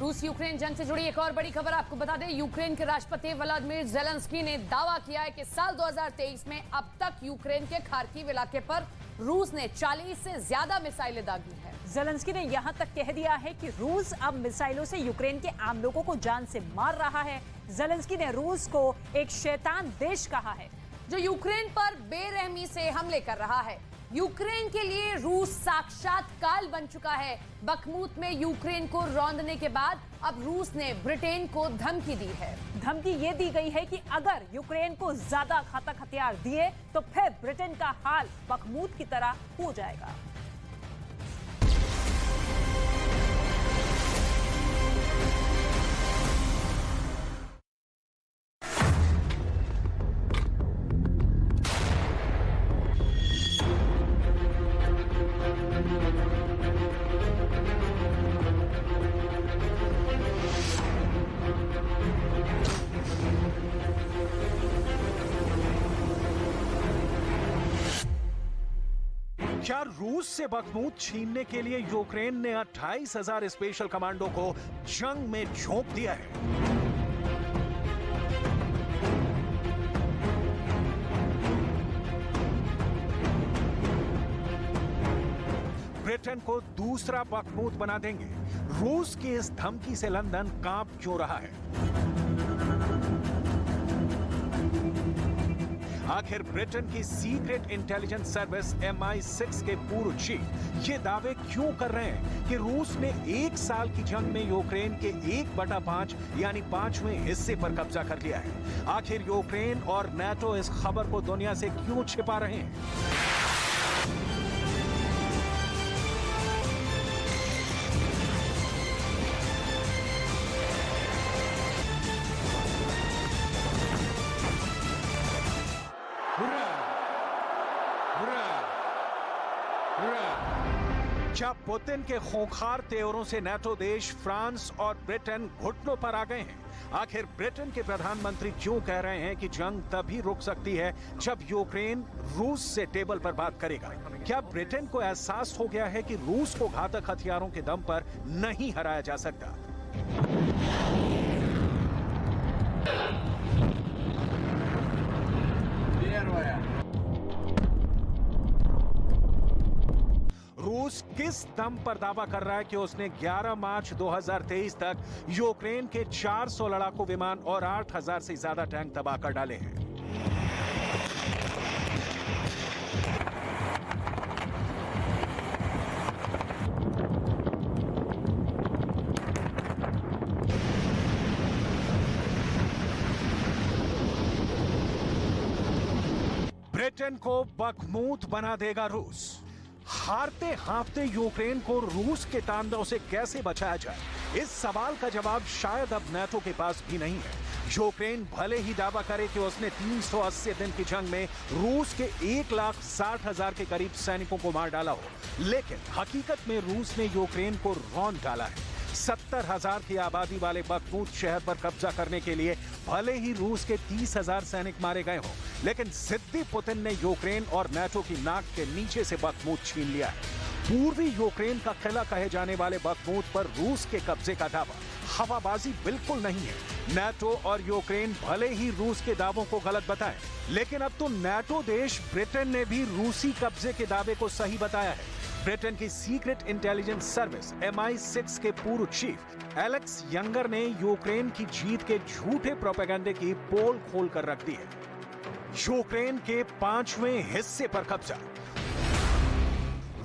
रूस यूक्रेन जंग से जुड़ी एक और बड़ी खबर आपको बता दें। यूक्रेन के राष्ट्रपति व्लादिमीर ज़ेलेंस्की ने दावा किया है कि साल 2023 में अब तक यूक्रेन के खार्किव इलाके पर रूस ने 40 से ज्यादा मिसाइलें दागी है। ज़ेलेंस्की ने यहां तक कह दिया है कि रूस अब मिसाइलों से यूक्रेन के आम लोगों को जान से मार रहा है। ज़ेलेंस्की ने रूस को एक शैतान देश कहा है जो यूक्रेन पर बेरहमी से हमले कर रहा है। यूक्रेन के लिए रूस साक्षात काल बन चुका है। बखमूत में यूक्रेन को रौंदने के बाद अब रूस ने ब्रिटेन को धमकी दी है। धमकी ये दी गई है कि अगर यूक्रेन को ज्यादा घातक हथियार दिए तो फिर ब्रिटेन का हाल बखमूत की तरह हो जाएगा। क्या रूस से बखमूत छीनने के लिए यूक्रेन ने 28,000 स्पेशल कमांडो को जंग में झोंक दिया है? ब्रिटेन को दूसरा बखमूत बना देंगे। रूस की इस धमकी से लंदन कांप क्यों रहा है? आखिर ब्रिटेन की सीक्रेट इंटेलिजेंस सर्विस MI6 के पूर्व चीफ ये दावे क्यों कर रहे हैं कि रूस ने एक साल की जंग में यूक्रेन के 1/5 यानी 5वें हिस्से पर कब्जा कर लिया है? आखिर यूक्रेन और नाटो इस खबर को दुनिया से क्यों छिपा रहे हैं? क्या पुतिन के खूंखार तेवरों से नाटो देश फ्रांस और ब्रिटेन घुटनों पर आ गए हैं? आखिर ब्रिटेन के प्रधानमंत्री क्यों कह रहे हैं कि जंग तभी रुक सकती है जब यूक्रेन रूस से टेबल पर बात करेगा? क्या ब्रिटेन को एहसास हो गया है कि रूस को घातक हथियारों के दम पर नहीं हराया जा सकता? रूस किस दम पर दावा कर रहा है कि उसने 11 मार्च 2023 तक यूक्रेन के 400 लड़ाकू विमान और 8,000 से ज्यादा टैंक तबाह कर डाले हैं? ब्रिटेन को बखमूत बना देगा रूस। हारते हारते यूक्रेन को रूस के तांडव से कैसे बचाया जाए, इस सवाल का जवाब शायद अब नाटो के पास भी नहीं है। यूक्रेन भले ही दावा करे कि उसने 380 दिन की जंग में रूस के 1,60,000 के करीब सैनिकों को मार डाला हो, लेकिन हकीकत में रूस ने यूक्रेन को रौंद डाला है। 70,000 की आबादी वाले बखमूत शहर पर कब्जा करने के लिए भले ही रूस के 30,000 सैनिक मारे गए हों, लेकिन जिद्दी पुतिन ने यूक्रेन और नाटो की नाक के नीचे से बखमूत छीन लिया है। पूर्वी यूक्रेन का किला कहे जाने वाले बखमूत पर रूस के कब्जे का दावा हवाबाजी बिल्कुल नहीं है। नाटो और यूक्रेन भले ही रूस के दावों को गलत बताएं, लेकिन अब तो नाटो देश ब्रिटेन ने भी रूसी कब्जे के दावे को सही बताया है। ब्रिटेन की सीक्रेट इंटेलिजेंस सर्विस MI6 के पूर्व चीफ एलेक्स यंगर ने यूक्रेन की जीत के झूठे प्रोपेगेंडे की पोल खोल कर रख दी है। यूक्रेन के 5वें हिस्से पर कब्जा।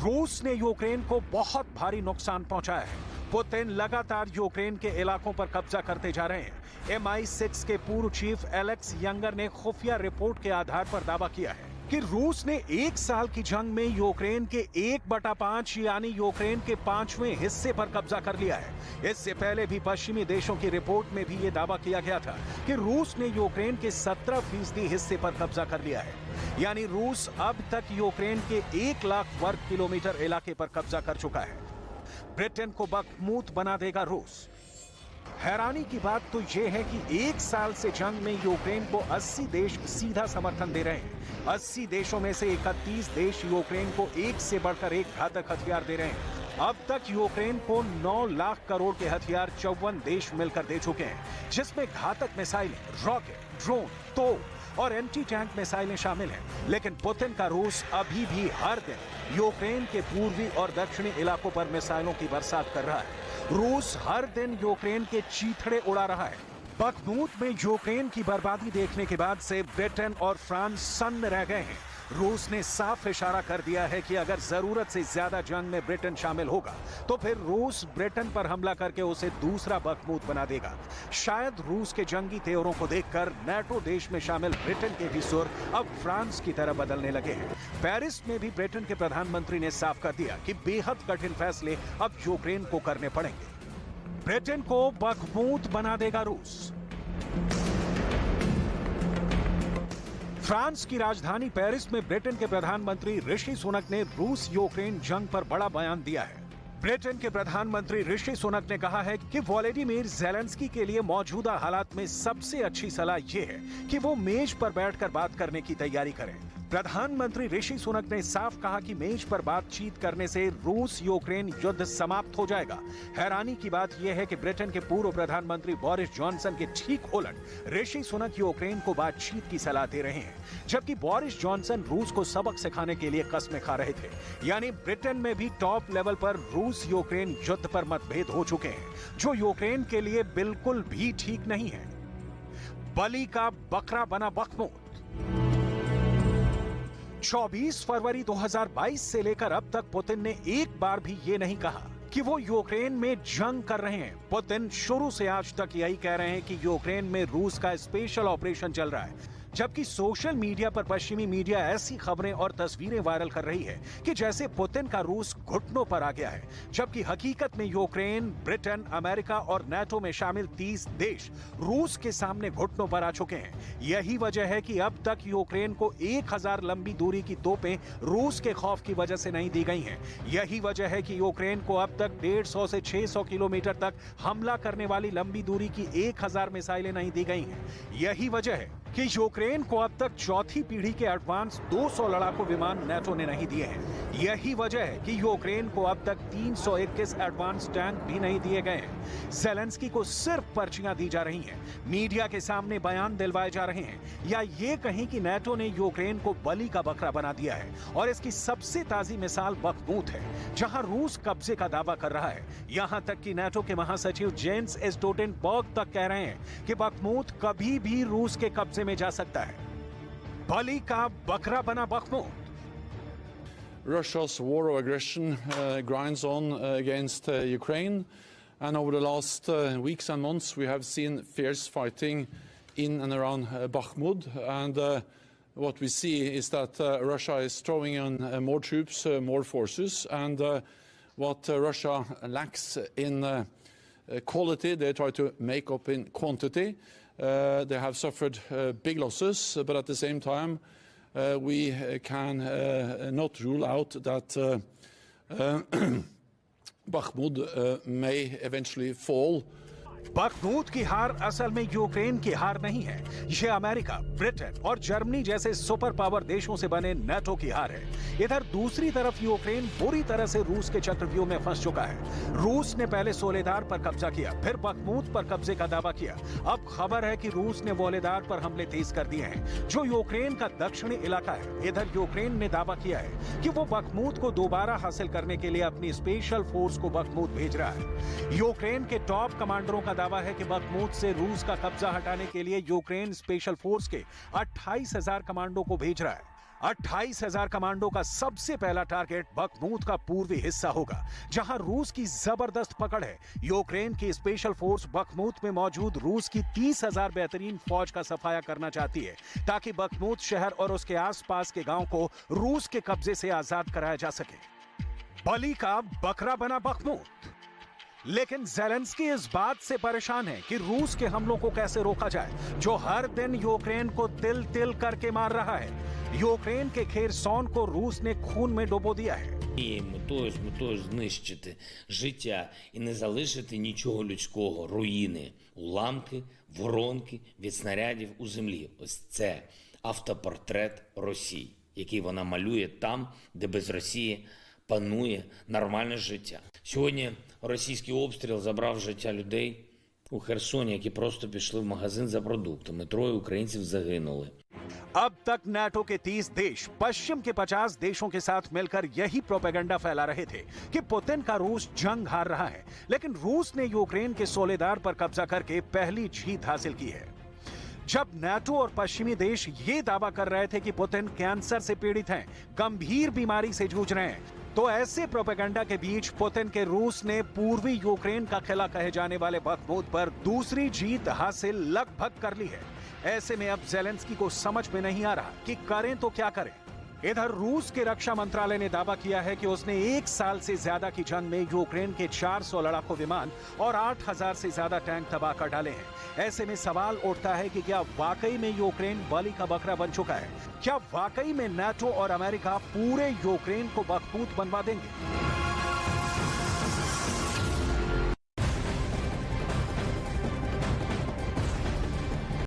रूस ने यूक्रेन को बहुत भारी नुकसान पहुंचाया है। पुतिन लगातार यूक्रेन के इलाकों पर कब्जा करते जा रहे हैं। MI6 के पूर्व चीफ एलेक्स यंगर ने खुफिया रिपोर्ट के आधार पर दावा किया है कि रूस ने एक साल की जंग में यूक्रेन के 1/5 यानी यूक्रेन के 5वें हिस्से पर कब्जा कर लिया है। इससे पहले भी पश्चिमी देशों की रिपोर्ट में भी ये दावा किया गया था कि रूस ने यूक्रेन के 17% हिस्से पर कब्जा कर लिया है। यानी रूस अब तक यूक्रेन के 1 लाख वर्ग किलोमीटर इलाके पर कब्जा कर चुका है। ब्रिटेन को बखमूत बना देगा रूस। हैरानी की बात तो यह है कि एक साल से जंग में यूक्रेन को 80 देश सीधा समर्थन दे रहे हैं। 80 देशों में से 31 देश यूक्रेन को एक से बढ़कर एक घातक हथियार दे रहे हैं अब तक यूक्रेन को 9 लाख करोड़ के हथियार 54 देश मिलकर दे चुके हैं, जिसमें घातक मिसाइलें, रॉकेट, ड्रोन, तोप और एंटी टैंक मिसाइलें शामिल हैं। लेकिन पुतिन का रूस अभी भी हर दिन यूक्रेन के पूर्वी और दक्षिणी इलाकों पर मिसाइलों की बरसात कर रहा है। रूस हर दिन यूक्रेन के चीथड़े उड़ा रहा है। बखमूत में यूक्रेन की बर्बादी देखने के बाद से ब्रिटेन और फ्रांस सन्न रह गए हैं। रूस ने साफ इशारा कर दिया है कि अगर जरूरत से ज्यादा जंग में ब्रिटेन शामिल होगा तो फिर रूस ब्रिटेन पर हमला करके उसे दूसरा बखमूत बना देगा। शायद रूस के जंगी तेवरों को देखकर नाटो देश में शामिल ब्रिटेन के भी सुर अब फ्रांस की तरह बदलने लगे हैं। पेरिस में भी ब्रिटेन के प्रधानमंत्री ने साफ कर दिया कि बेहद कठिन फैसले अब यूक्रेन को करने पड़ेंगे। ब्रिटेन को बखमूत बना देगा रूस। फ्रांस की राजधानी पेरिस में ब्रिटेन के प्रधानमंत्री ऋषि सुनक ने रूस यूक्रेन जंग पर बड़ा बयान दिया है। ब्रिटेन के प्रधानमंत्री ऋषि सुनक ने कहा है कि वोलोडिमीर ज़ेलेंस्की के लिए मौजूदा हालात में सबसे अच्छी सलाह यह है कि वो मेज पर बैठकर बात करने की तैयारी करें। प्रधानमंत्री ऋषि सुनक ने साफ कहा कि मेज पर बातचीत करने से रूस यूक्रेन युद्ध समाप्त हो जाएगा। हैरानी की बात यह है कि ब्रिटेन के पूर्व प्रधानमंत्री बोरिस जॉनसन के ठीक उलट ऋषि सुनक यूक्रेन को बातचीत की सलाह दे रहे हैं, जबकि बोरिस जॉनसन रूस को सबक सिखाने के लिए कस्में खा रहे थे। यानी ब्रिटेन में भी टॉप लेवल पर रूस यूक्रेन युद्ध पर मतभेद हो चुके हैं, जो यूक्रेन के लिए बिल्कुल भी ठीक नहीं है। बलि का बकरा बना बखमूत। 24 फरवरी 2022 से लेकर अब तक पुतिन ने एक बार भी ये नहीं कहा कि वो यूक्रेन में जंग कर रहे हैं। पुतिन शुरू से आज तक यही कह रहे हैं कि यूक्रेन में रूस का स्पेशल ऑपरेशन चल रहा है, जबकि सोशल मीडिया पर पश्चिमी मीडिया ऐसी खबरें और तस्वीरें वायरल कर रही है कि जैसे पुतिन का रूस घुटनों पर आ गया है, जबकि हकीकत में यूक्रेन, ब्रिटेन, अमेरिका और नाटो में शामिल 30 देश रूस के सामने घुटनों पर आ चुके हैं। यही वजह है कि अब तक यूक्रेन को 1000 लंबी दूरी की तोपें रूस के खौफ की वजह से नहीं दी गई हैं। यही वजह है कि यूक्रेन को अब तक 150 से 600 किलोमीटर तक हमला करने वाली लंबी दूरी की 1000 मिसाइलें नहीं दी गई हैं। यही वजह है कि यूक्रेन को अब तक चौथी पीढ़ी के एडवांस 200 लड़ाकू विमान नाटो ने नहीं दिए हैं। यही वजह है कि यूक्रेन को अब तक 321 एडवांस टैंक भी नहीं दिए गए हैं। ज़ेलेंस्की को सिर्फ पर्चियां दी जा रही हैं, मीडिया के सामने बयान दिलवाए जा रहे हैं, या ये कहीं कि नाटो ने यूक्रेन को बलि का बकरा बना दिया है। और इसकी सबसे ताजी मिसाल बखमूत है, जहां रूस कब्जे का दावा कर रहा है। यहां तक कि नाटो के महासचिव जेन्स स्टोल्टेनबर्ग तक कह रहे हैं कि बखमूत कभी भी रूस के कब्जे में जा सकता है। बलि का बकरा बना Bakhmut. Russia's war of aggression grinds on against Ukraine, and over the last weeks and months we have seen fierce fighting in and around Bakhmut, and what we see is that Russia is throwing in more troops, more forces, and what Russia lacks in quality they try to make up in quantity. They have suffered big losses, but at the same time we can not rule out that Bakhmut may eventually fall. Bakhmut की हार असल में Ukraine की हार नहीं है, ये America, Britain और जर्मनी जैसे सुपर पावर देशों से बने नाटो की हार है। इधर दूसरी तरफ यूक्रेन बुरी तरह से रूस के चक्रव्यूह में फंस चुका है। रूस ने पहले सोलेदार पर कब्जा किया, फिर बखमूत पर कब्जे का दावा किया। अब खबर है कि रूस ने वोलेदार पर हमले तेज कर दिए हैं, जो यूक्रेन का दक्षिणी इलाका है। इधर यूक्रेन ने दावा किया है कि वो बखमूत को दोबारा हासिल करने के लिए अपनी स्पेशल फोर्स को बखमूत भेज रहा है। यूक्रेन के टॉप कमांडरों का दावा है कि बखमूत से रूस का कब्जा हटाने के लिए यूक्रेन स्पेशल फोर्स के 28,000 कमांडो को भेज रहा है। 28,000 कमांडो का सबसे पहला टारगेट बखमूत का पूर्वी हिस्सा होगा, जहां रूस की जबरदस्त पकड़ है। यूक्रेन की स्पेशल फोर्स बखमूत में मौजूद रूस की 30,000 बेहतरीन फौज का सफाया करना चाहती है, ताकि बखमूत शहर और उसके आसपास के गांव को रूस के कब्जे से आजाद कराया जा सके। बलि का बकरा बना बखमूत। लेकिन ज़ेलेंस्की इस बात से परेशान है कि रूस के हमलों को कैसे रोका जाए, जो हर दिन यूक्रेन को तिल तिल करके मार रहा है। यूक्रेन के खेरसोन को रूस ने खून में डुबो दिया है। І метою знищити життя і не залишити нічого людського, руїни, уламки, воронки від снарядів у землі. Ось це автопортрет Росії, який вона малює там, де без Росії панує нормальне життя. Сьогодні російський обстріл забрав життя людей у Херсоні, які просто пішли в магазин за продуктами. 3 українців загинули. अब तक नाटो के 30 देश पश्चिम के 50 देशों के साथ मिलकर यही प्रोपेगेंडा फैला रहे थे कि पुतिन का रूस जंग हार रहा है, लेकिन रूस ने यूक्रेन के सोलेदार पर कब्जा करके पहली जीत हासिल की है। जब नाटो और पश्चिमी देश ये दावा कर रहे थे कि पुतिन कैंसर से पीड़ित हैं, गंभीर बीमारी से जूझ रहे हैं, तो ऐसे प्रोपेगेंडा के बीच पुतिन के रूस ने पूर्वी यूक्रेन का किला कहे जाने वाले बखमुत पर दूसरी जीत हासिल लगभग कर ली है। ऐसे में अब ज़ेलेंस्की को समझ में नहीं आ रहा कि करें तो क्या करें। इधर रूस के रक्षा मंत्रालय ने दावा किया है कि उसने 1 साल से ज्यादा की जंग में यूक्रेन के 400 लड़ाकू विमान और 8000 से ज्यादा टैंक तबाह कर डाले हैं। ऐसे में सवाल उठता है कि क्या वाकई में यूक्रेन बलि का बकरा बन चुका है? क्या वाकई में नाटो और अमेरिका पूरे यूक्रेन को बखमूत बनवा देंगे?